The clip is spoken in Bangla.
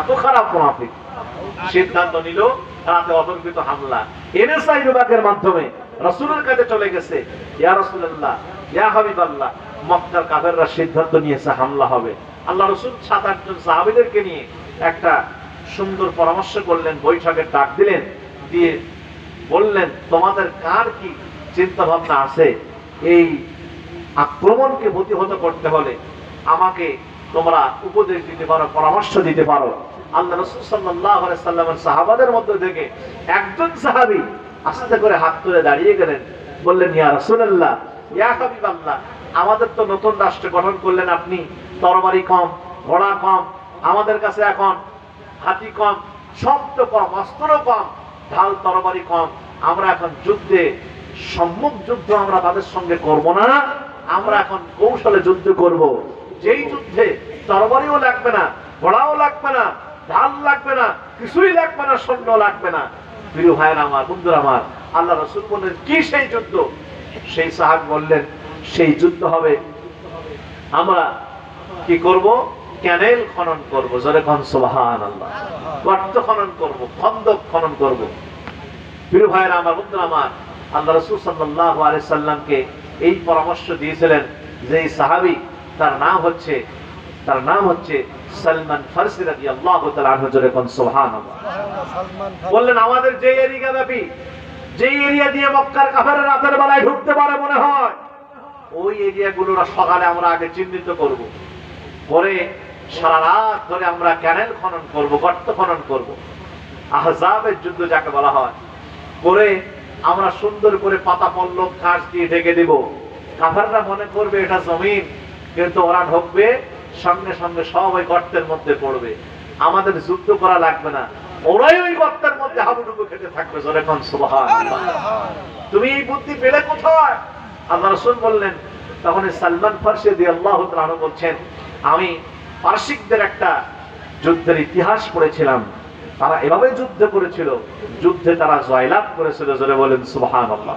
এত খারাপ মুনাফিক। সিদ্ধান্ত নিল রাতে অতর্কিত হামলা। এনএসআই বিভাগের মাধ্যমে রাসূলের কাছে চলে গেছে, ইয়া রাসূলুল্লাহ, ইয়া হাবিবাল্লাহ, মক্কার কাফেররা সিদ্ধান্ত নিয়েছে হামলা হবে। আল্লাহ রাসূল 7-8 জন সাহাবীদেরকে নিয়ে একটা সুন্দর পরামর্শ করলেন, বৈঠকের ডাক দিলেন, দিয়ে বললেন, তোমাদের কার কি চিন্তা ভাবনা আছে এই আক্রমণকে প্রতিহত করতে হলে আমাকে তোমরা উপদেশ দিতে পারো, পরামর্শ দিতে পারো। আল্লাহ রাসূল সাল্লাল্লাহু আলাইহি সাল্লামের সাহাবাদের মধ্যে থেকে একজন সাহাবী আস্তে করে হাত তুলে দাঁড়িয়ে গেলেন, বললেন, ইয়া রাসূলুল্লাহ, ইয়া হাবিবাল্লাহ, আমাদের তো নতুন রাষ্ট্র গঠন করলেন আপনি, তরবারি কম, ঘোড়া কম, আমাদের কাছে এখন হাতি কম, শব্দ কম, অস্ত্র কম, ঢাল তরবারি কম, আমরা এখন যুদ্ধে সম্মুখ যুদ্ধ আমরা তাদের সঙ্গে করব না, আমরা এখন কৌশলে যুদ্ধ করব, যেই যুদ্ধে তরবারিও লাগবে না, ঘোড়াও লাগবে না, ঢাল লাগবে না, কিছুই লাগবে না, সৈন্য লাগবে না। প্রিয় ভাইরা আমার, বন্ধুরা আমার, আল্লাহ রাসূল বললেন, কি সেই যুদ্ধ? সেই সাহাবী বললেন, সেই যুদ্ধ হবে, আমরা কি করব? ক্যানেল খনন করব। জোরে কোন সুবহানাল্লাহ। গর্ত খনন করব, খন্দক খনন করব। প্রিয় ভাইরা আমার, বন্ধুরা আমার, আল্লাহ রাসূল সাল্লাল্লাহু আলাইহি সাল্লামকে এই পরামর্শ দিয়েছিলেন যে এই সাহাবী, তার নাম হচ্ছে সালমান ফারসি রাদিয়াল্লাহু তাআলা আনহু। জোরে কোন সুবহানাল্লাহ। বললেন, আমাদের যে এরিয়া ব্যাপী, যে এরিয়া দিয়ে মক্কার কাফেররা রাতের বেলায় ঢুকতে পারে মনে হয়, ওই এরিয়াগুলোর সকালে আমরা আগে চিহ্নিত করব, পরে সারা রাত ধরে আমরা ক্যানেল খনন করব, গর্ত খনন করব, আহজাবের যুদ্ধ যাকে বলা হয়, করে আমরা সুন্দর করে পাতা পল্লব ঘাস দিয়ে ঢেকে দেব। কাফেররা মনে করবে এটা জমিন, কিন্তু ওরা ঢুকবে, সঙ্গে সঙ্গে সব ওই গর্তের মধ্যে পড়বে, আমাদের যুদ্ধ করা লাগবে না, ওরাই ওই গর্তের মধ্যে হাবুডুবু খেতে থাকবে। জোরে কোন সুবহানাল্লাহ। তুমি এই বুদ্ধি পেলে কোথায়? আল্লাহ রাসূল বললেন, তখন সালমান ফারসি রাদিয়াল্লাহু তাআলা আনহু বলছেন, আমি পারসিকদের একটা যুদ্ধের ইতিহাস পড়েছিলাম, তারা এভাবে যুদ্ধ করেছিল, যুদ্ধে তারা জয়লাভ করেছিল। জোরে বলেন সুবহানাল্লাহ।